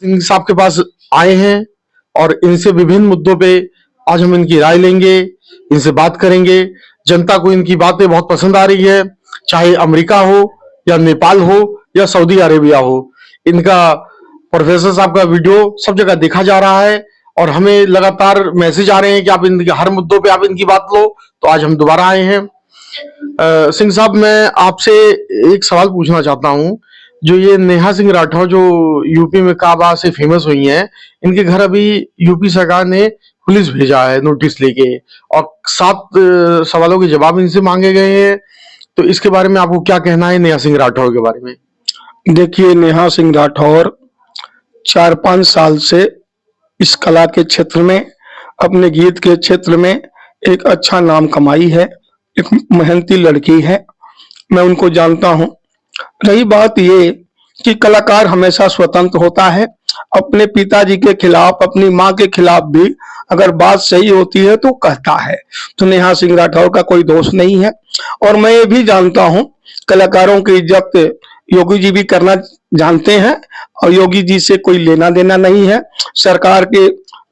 सिंह साहब के पास आए हैं और इनसे विभिन्न मुद्दों पे आज हम इनकी राय लेंगे, इनसे बात करेंगे। जनता को इनकी बातें बहुत पसंद आ रही है, चाहे अमेरिका हो या नेपाल हो या सऊदी अरेबिया हो। इनका प्रोफेसर साहब का वीडियो सब जगह देखा जा रहा है और हमें लगातार मैसेज आ रहे हैं कि आप इनके हर मुद्दों पे आप इनकी बात लो। तो आज हम दोबारा आए हैं। सिंह साहब, मैं आपसे एक सवाल पूछना चाहता हूँ। जो ये नेहा सिंह राठौर जो यूपी में काबा से फेमस हुई हैं, इनके घर अभी यूपी सरकार ने पुलिस भेजा है नोटिस लेके और 7 सवालों के जवाब इनसे मांगे गए हैं। तो इसके बारे में आपको क्या कहना है नेहा सिंह राठौर के बारे में? देखिए, नेहा सिंह राठौर 4-5 साल से इस कला के क्षेत्र में, अपने गीत के क्षेत्र में एक अच्छा नाम कमाई है। एक मेहनती लड़की है, मैं उनको जानता हूं। रही बात ये कि कलाकार हमेशा स्वतंत्र होता है, अपने पिताजी के खिलाफ, अपनी माँ के खिलाफ भी अगर बात सही होती है तो कहता है। तो नेहा सिंह राठौर का कोई दोष नहीं है। और मैं ये भी जानता हूं, कलाकारों की इज्जत योगी जी भी करना जानते हैं और योगी जी से कोई लेना देना नहीं है। सरकार के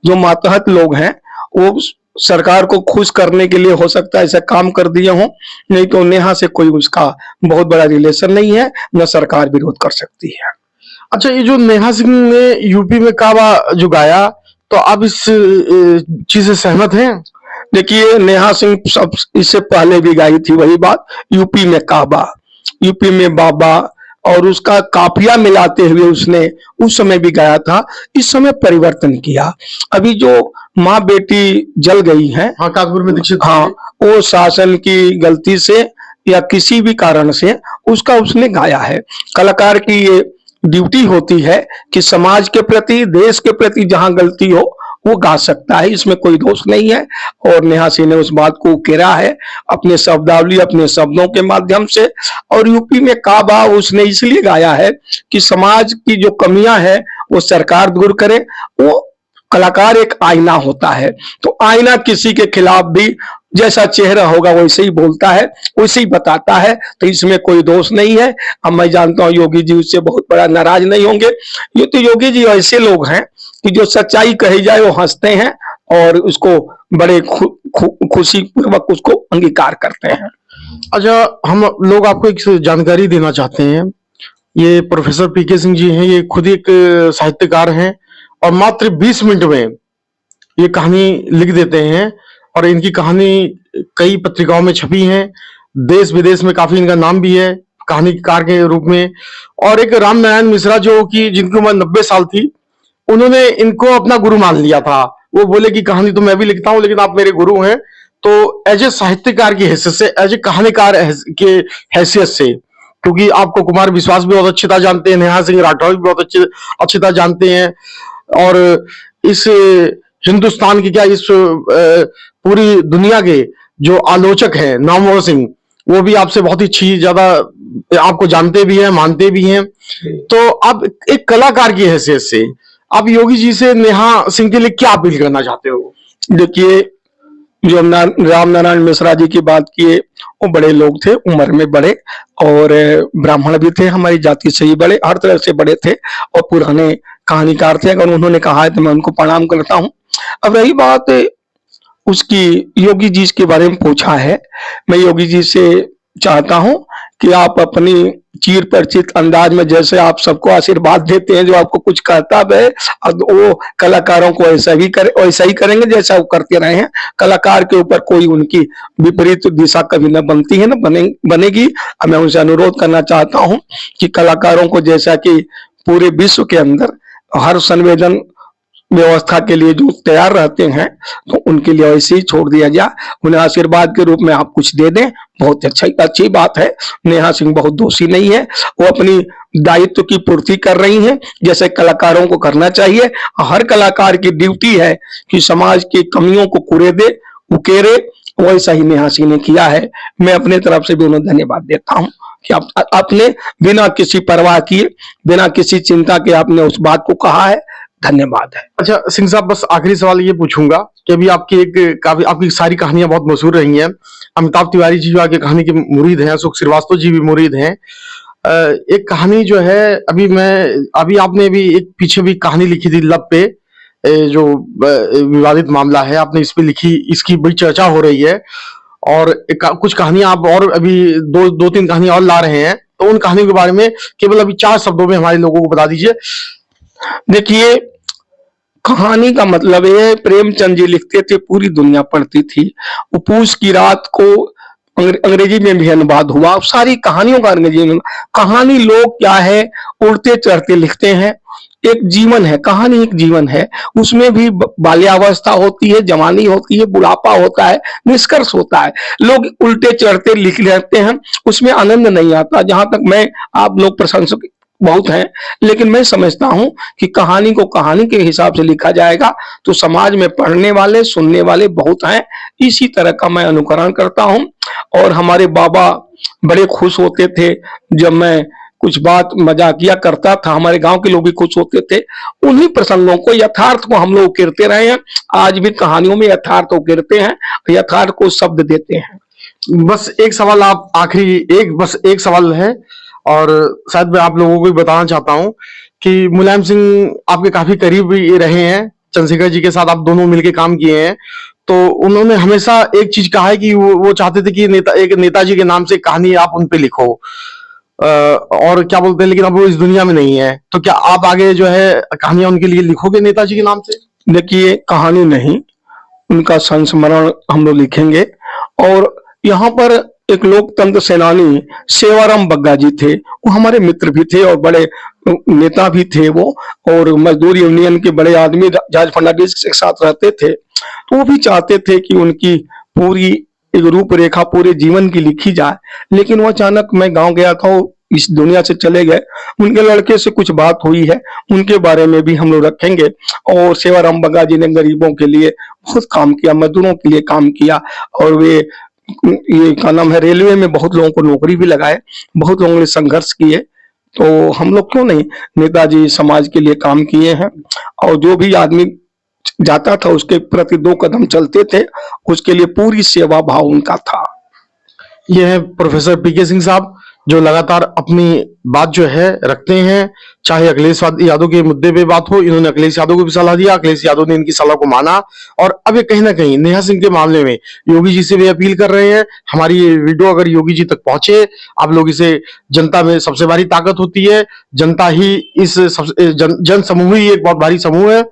जो मातहत लोग हैं वो सरकार को खुश करने के लिए हो सकता है ऐसा काम कर दिए हों, नहीं तो नेहा से कोई उसका बहुत बड़ा रिलेशन नहीं है, न सरकार विरोध कर सकती है। अच्छा, ये जो नेहा सिंह ने यूपी में काबा जो गाया, तो आप इस चीज से सहमत हैं? देखिए, नेहा सिंह सब इससे पहले भी गाई थी वही बात, यूपी में काबा, यूपी में बाबा, और उसका काफिया मिलाते हुए उसने उस समय भी गाया था। इस समय परिवर्तन किया। अभी जो माँ बेटी जल गई हैं, हाँ, कानपुर में दीक्षित, हाँ, वो शासन की गलती से या किसी भी कारण से उसका उसने गाया है। कलाकार की ये ड्यूटी होती है कि समाज के प्रति, देश के प्रति जहां गलती हो वो गा सकता है, इसमें कोई दोष नहीं है। और नेहा सिंह ने उस बात को उकेरा है अपने शब्दावली, अपने शब्दों के माध्यम से। और यूपी में काबा उसने इसलिए गाया है कि समाज की जो कमियां हैं वो सरकार दूर करे। वो कलाकार एक आईना होता है, तो आईना किसी के खिलाफ भी जैसा चेहरा होगा वैसे ही बोलता है, वैसे ही बताता है। तो इसमें कोई दोष नहीं है। अब मैं जानता हूँ योगी जी उससे बहुत बड़ा नाराज नहीं होंगे। ये तो योगी जी ऐसे लोग हैं कि जो सच्चाई कही जाए वो हंसते हैं और उसको बड़े खुशी पूर्वक उसको अंगीकार करते हैं। अच्छा, हम लोग आपको एक जानकारी देना चाहते हैं। ये प्रोफेसर पीके सिंह जी हैं, ये खुद एक साहित्यकार हैं और मात्र 20 मिनट में ये कहानी लिख देते हैं और इनकी कहानी कई पत्रिकाओं में छपी है। देश विदेश में काफी इनका नाम भी है कहानीकार के रूप में। और एक राम नारायण मिश्रा जो कि जिनकी उम्र 90 साल थी, उन्होंने इनको अपना गुरु मान लिया था। वो बोले कि कहानी तो मैं भी लिखता हूं, लेकिन आप मेरे गुरु हैं। तो एज ए साहित्यकार की हैसियत से, एज ए कहानीकार के हैसियत से, क्योंकि आपको कुमार विश्वास भी बहुत अच्छी तरह जानते हैं, नेहा सिंह राठौर भी बहुत अच्छी तरह जानते हैं, और इस हिंदुस्तान की क्या, इस पूरी दुनिया के जो आलोचक हैं नामवर सिंह, वो भी आपसे बहुत ही ज्यादा आपको जानते भी हैं, मानते भी हैं। तो आप एक कलाकार की हैसियत से आप योगी जी से नेहा सिंह के लिए क्या अपील करना चाहते हो? देखिए, जो राम नारायण मिश्रा जी की बात किए, वो बड़े लोग थे, उम्र में बड़े, और ब्राह्मण भी थे, हमारी जाति से ही बड़े, हर तरह से बड़े थे और पुराने कहानीकार थे। अगर उन्होंने कहा है तो मैं उनको प्रणाम करता हूँ। अब रही बात उसकी, योगी जी के बारे में पूछा है, मैं योगी जी से चाहता हूं कि आप अपनी चीर परिचित अंदाज में जैसे आप सबको आशीर्वाद देते हैं, जो आपको कुछ कहता है, वो कलाकारों को ऐसा ही करेंगे जैसा वो करते रहे हैं। कलाकार के ऊपर कोई उनकी विपरीत दिशा कभी न बनती है, न बनेगी। मैं उनसे अनुरोध करना चाहता हूं कि कलाकारों को, जैसा कि पूरे विश्व के अंदर हर संवेदन व्यवस्था के लिए जो तैयार रहते हैं, तो उनके लिए ऐसे ही छोड़ दिया जाए। उन्हें आशीर्वाद के रूप में आप कुछ दे दें, बहुत अच्छी बात है। नेहा सिंह बहुत दोषी नहीं है, वो अपनी दायित्व की पूर्ति कर रही हैं जैसे कलाकारों को करना चाहिए। हर कलाकार की ड्यूटी है कि समाज की कमियों को उकेरे, वैसा ही नेहा सिंह ने किया है। मैं अपने तरफ से भी उन्हें धन्यवाद देता हूँ कि आपने बिना किसी परवाह किए, बिना किसी चिंता के आपने उस बात को कहा है। धन्यवाद है। अच्छा सिंह साहब, बस आखिरी सवाल ये पूछूंगा कि अभी आपकी सारी कहानियां बहुत मशहूर रही हैं। अमिताभ तिवारी जी जो आपकी कहानी के मुरीद हैं, अशोक श्रीवास्तव जी भी मुरीद हैं। एक कहानी जो है, अभी आपने भी एक पीछे भी कहानी लिखी थी लब पे, जो विवादित मामला है आपने इस पे लिखी, इसकी बड़ी चर्चा हो रही है। और कुछ कहानियां आप और अभी दो तीन कहानियां और ला रहे हैं, तो उन कहानियों के बारे में केवल अभी 4 शब्दों में हमारे लोगों को बता दीजिए। देखिए, कहानी का मतलब है, प्रेमचंद जी लिखते थे, पूरी दुनिया पढ़ती थी। वो पूस की रात को अंग्रेजी में भी अनुवाद हुआ, सारी कहानियों का अंग्रेजी में। कहानी लोग क्या है, उड़ते चढ़ते लिखते हैं। एक जीवन है, कहानी एक जीवन है, उसमें भी बाल्यावस्था होती है, जवानी होती है, बुढ़ापा होता है, निष्कर्ष होता है। लोग उल्टे चढ़ते लिख लेते हैं, उसमें आनंद नहीं आता। जहां तक मैं, आप लोग प्रशंसक बहुत हैं, लेकिन मैं समझता हूं कि कहानी को कहानी के हिसाब से लिखा जाएगा तो समाज में पढ़ने वाले सुनने वाले बहुत हैं। इसी तरह का मैं अनुकरण करता हूं। और हमारे बाबा बड़े खुश होते थे जब मैं कुछ बात मजाकिया करता था, हमारे गांव के लोग भी खुश होते थे। उन्हीं प्रसंगों को, यथार्थ को हम लोग उकेरते रहे हैं। आज भी कहानियों में यथार्थ उकेरते हैं, यथार्थ को शब्द देते हैं। बस एक सवाल, आप आखिरी बस एक सवाल है, और शायद मैं आप लोगों को भी बताना चाहता हूं कि मुलायम सिंह आपके काफी करीब ये रहे हैं, चंद्रशेखर जी के साथ आप दोनों मिलकर काम किए हैं। तो उन्होंने हमेशा एक चीज कहा है कि वो चाहते थे कि एक नेताजी के नाम से कहानी आप उन पे लिखो, और क्या बोलते हैं, लेकिन अब वो इस दुनिया में नहीं है। तो क्या आप आगे जो है कहानियां उनके लिए लिखोगे नेताजी के नाम से? देखिए, कहानी नहीं, उनका संस्मरण हम लोग लिखेंगे। और यहाँ पर एक लोकतंत्र सेनानी सेवाराम बग्गा जी थे, वो हमारे मित्र भी थे और बड़े नेता भी थे वो, और मजदूर यूनियन के बड़े आदमी जॉर्ज फर्नांडिस के साथ रहते थे। तो वो भी चाहते थे कि उनकी पूरी एक रूपरेखा पूरे जीवन की लिखी जाए। लेकिन वो अचानक, मैं गांव गया था, वो इस दुनिया से चले गए। उनके लड़के से कुछ बात हुई है, उनके बारे में भी हम लोग रखेंगे। और सेवाराम बग्गा जी ने गरीबों के लिए बहुत काम किया, मजदूरों के लिए काम किया, और वे, ये क्या नाम है, रेलवे में बहुत लोगों को नौकरी भी लगाए, बहुत लोगों ने संघर्ष किए। तो हम लोग क्यों नहीं, नेताजी समाज के लिए काम किए हैं, और जो भी आदमी जाता था उसके प्रति 2 कदम चलते थे, उसके लिए पूरी सेवा भाव उनका था। ये है प्रोफेसर पीके सिंह साहब, जो लगातार अपनी बात जो है रखते हैं, चाहे अखिलेश यादव के मुद्दे पे बात हो। इन्होंने अखिलेश यादव को भी सलाह दिया, अखिलेश यादव ने इनकी सलाह को माना, और अब ये कहीं ना कहीं नेहा सिंह के मामले में योगी जी से भी अपील कर रहे हैं। हमारी ये वीडियो अगर योगी जी तक पहुंचे, आप लोग इसे, जनता में सबसे बड़ी ताकत होती है, जनता ही इस जन समूह ही एक बहुत भारी समूह है।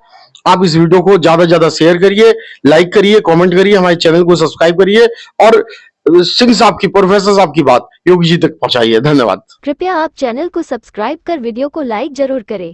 आप इस वीडियो को ज्यादा से ज्यादा शेयर करिए, लाइक करिए, कमेंट करिए, हमारे चैनल को सब्सक्राइब करिए, और सिंह साहब की, प्रोफेसर साहब की बात योगी जी तक पहुंचाइए। धन्यवाद। कृपया आप चैनल को सब्सक्राइब कर वीडियो को लाइक जरूर करें।